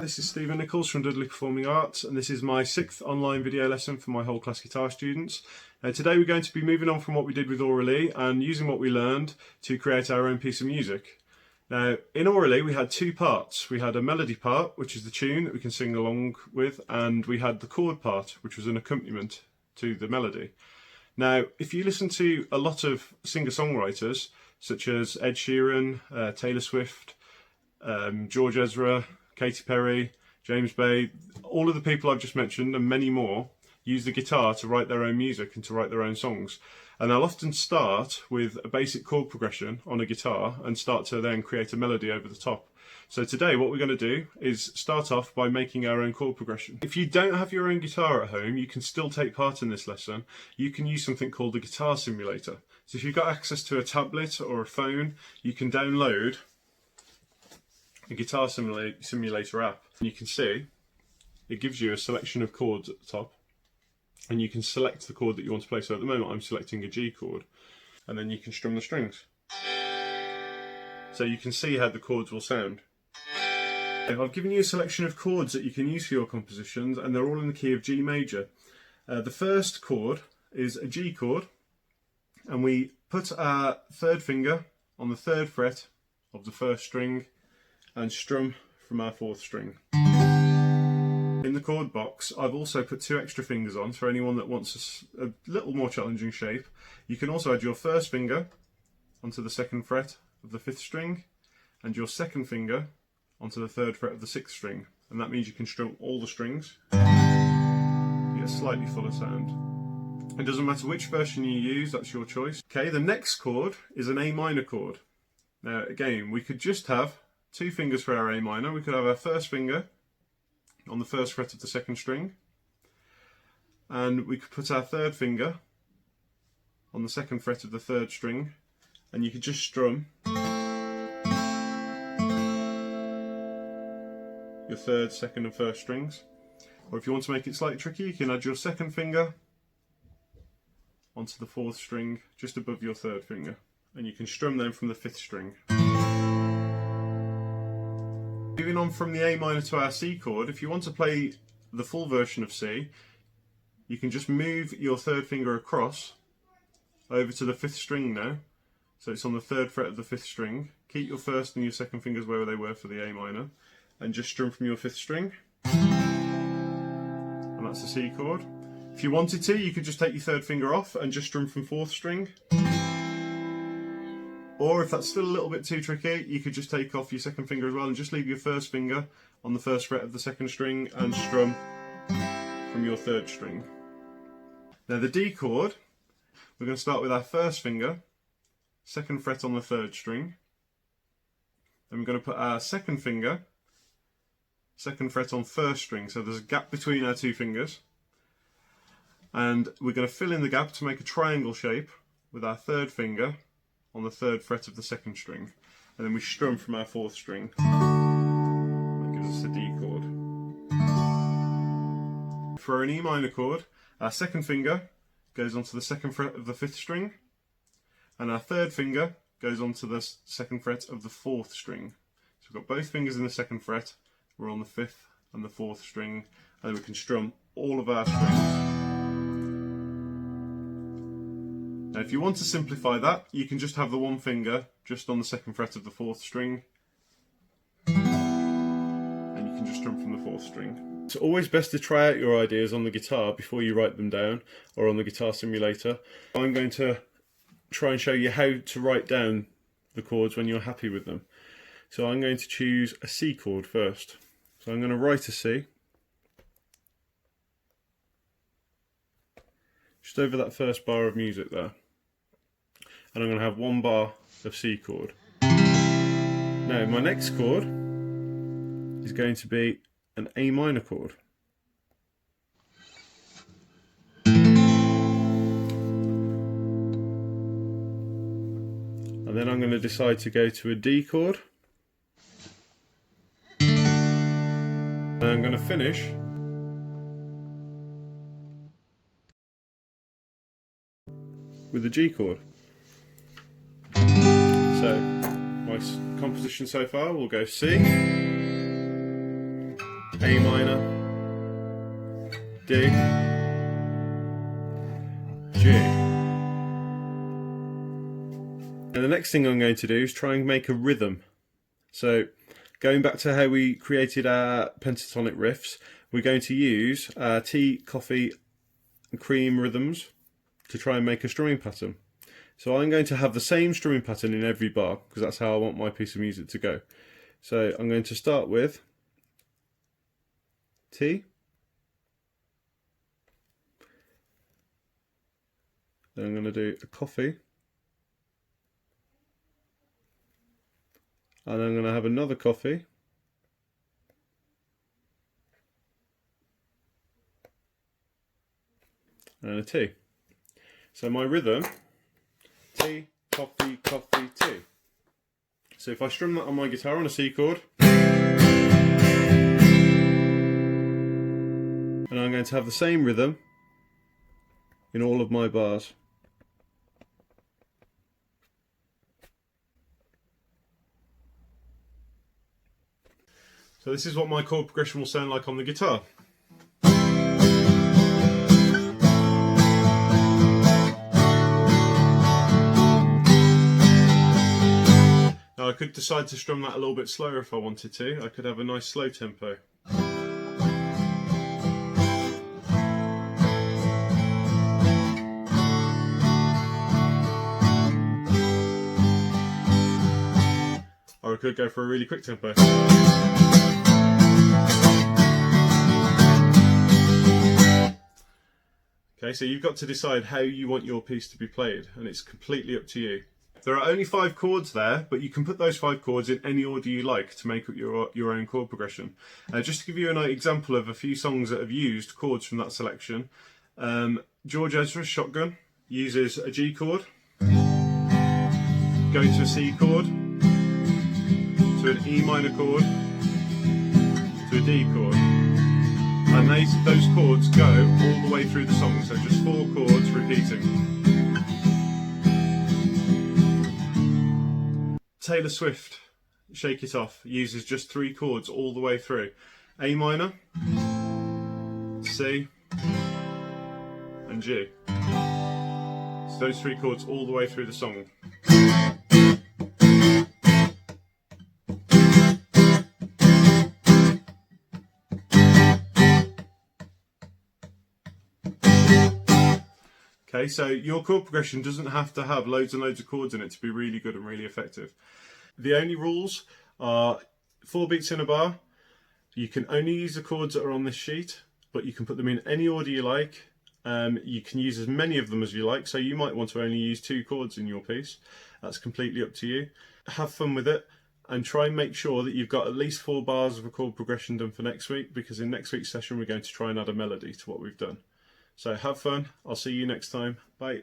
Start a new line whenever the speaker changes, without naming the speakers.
This is Stephen Nicholls from Dudley Performing Arts, and this is my 6th online video lesson for my whole class guitar students. Today we're going to be moving on from what we did with Aurelie and using what we learned to create our own piece of music. Now, in Aurelie we had two parts. We had a melody part, which is the tune that we can sing along with, and we had the chord part, which was an accompaniment to the melody. Now, if you listen to a lot of singer-songwriters, such as Ed Sheeran, Taylor Swift, George Ezra, Katy Perry, James Bay, all of the people I've just mentioned and many more use the guitar to write their own music and to write their own songs. And they'll often start with a basic chord progression on a guitar and start to then create a melody over the top. So today what we're going to do is start off by making our own chord progression. If you don't have your own guitar at home, you can still take part in this lesson. You can use something called a guitar simulator. So if you've got access to a tablet or a phone, you can download a guitar simulator app. And you can see it gives you a selection of chords at the top, and you can select the chord that you want to play. So at the moment I'm selecting a G chord, and then you can strum the strings. So you can see how the chords will sound. I've given you a selection of chords that you can use for your compositions, and they're all in the key of G major. The first chord is a G chord, and we put our third finger on the 3rd fret of the 1st string and strum from our 4th string. In the chord box, I've also put 2 extra fingers on for anyone that wants a little more challenging shape. You can also add your 1st finger onto the 2nd fret of the 5th string and your 2nd finger onto the 3rd fret of the 6th string, and that means you can strum all the strings. You get a slightly fuller sound. It doesn't matter which version you use, that's your choice. Okay, the next chord is an A minor chord. Now again, we could just have 2 fingers for our A minor. We could have our 1st finger on the 1st fret of the 2nd string, and we could put our 3rd finger on the 2nd fret of the 3rd string, and you could just strum your 3rd, 2nd and 1st strings. Or if you want to make it slightly tricky, you can add your 2nd finger onto the 4th string just above your 3rd finger, and you can strum them from the 5th string. Moving on from the A minor to our C chord, if you want to play the full version of C, you can just move your 3rd finger across over to the 5th string now. So it's on the 3rd fret of the 5th string. Keep your 1st and your 2nd fingers where they were for the A minor, and just strum from your 5th string. And that's the C chord. If you wanted to, you could just take your 3rd finger off and just strum from 4th string. Or if that's still a little bit too tricky, you could just take off your 2nd finger as well and just leave your 1st finger on the 1st fret of the 2nd string and strum from your 3rd string. Now the D chord, we're going to start with our 1st finger, 2nd fret on the 3rd string. Then we're going to put our 2nd finger, 2nd fret on 1st string, so there's a gap between our 2 fingers. And we're going to fill in the gap to make a triangle shape with our 3rd finger on the 3rd fret of the 2nd string, and then we strum from our 4th string. That gives us a D chord. For an E minor chord, our 2nd finger goes onto the 2nd fret of the 5th string, and our 3rd finger goes onto the 2nd fret of the 4th string. So we've got both fingers in the 2nd fret, we're on the 5th and the 4th string, and we can strum all of our strings. Now if you want to simplify that, you can just have the 1 finger just on the 2nd fret of the 4th string, and you can just strum from the 4th string. It's always best to try out your ideas on the guitar before you write them down, or on the guitar simulator. I'm going to try and show you how to write down the chords when you're happy with them. So I'm going to choose a C chord first. So I'm going to write a C just over that first bar of music there, and I'm going to have 1 bar of C chord. Now my next chord is going to be an A minor chord. And then I'm going to decide to go to a D chord, and I'm going to finish with the G chord. So my composition so far will go C, A minor, D, G. And the next thing I'm going to do is try and make a rhythm. So going back to how we created our pentatonic riffs, we're going to use tea, coffee and cream rhythms to try and make a strumming pattern. So I'm going to have the same strumming pattern in every bar because that's how I want my piece of music to go. So I'm going to start with T, then I'm going to do a coffee, and I'm going to have another coffee, and a T. So my rhythm, T, coffee, coffee, T. So if I strum that on my guitar on a C chord, and I'm going to have the same rhythm in all of my bars. So this is what my chord progression will sound like on the guitar. Now I could decide to strum that a little bit slower if I wanted to. I could have a nice slow tempo. Or I could go for a really quick tempo. Okay, so you've got to decide how you want your piece to be played, and it's completely up to you. There are only 5 chords there, but you can put those 5 chords in any order you like to make up your own chord progression. Just to give you an example of a few songs that have used chords from that selection, George Ezra's Shotgun uses a G chord, going to a C chord, to an E minor chord, to a D chord. And those chords go all the way through the song, so just 4 chords repeating. Taylor Swift, Shake It Off, uses just 3 chords all the way through. A minor, C, and G. So those 3 chords all the way through the song. Okay, so your chord progression doesn't have to have loads and loads of chords in it to be really good and really effective. The only rules are 4 beats in a bar. You can only use the chords that are on this sheet, but you can put them in any order you like. You can use as many of them as you like, so you might want to only use 2 chords in your piece. That's completely up to you. Have fun with it and try and make sure that you've got at least 4 bars of a chord progression done for next week, because in next week's session we're going to try and add a melody to what we've done. So have fun, I'll see you next time, bye.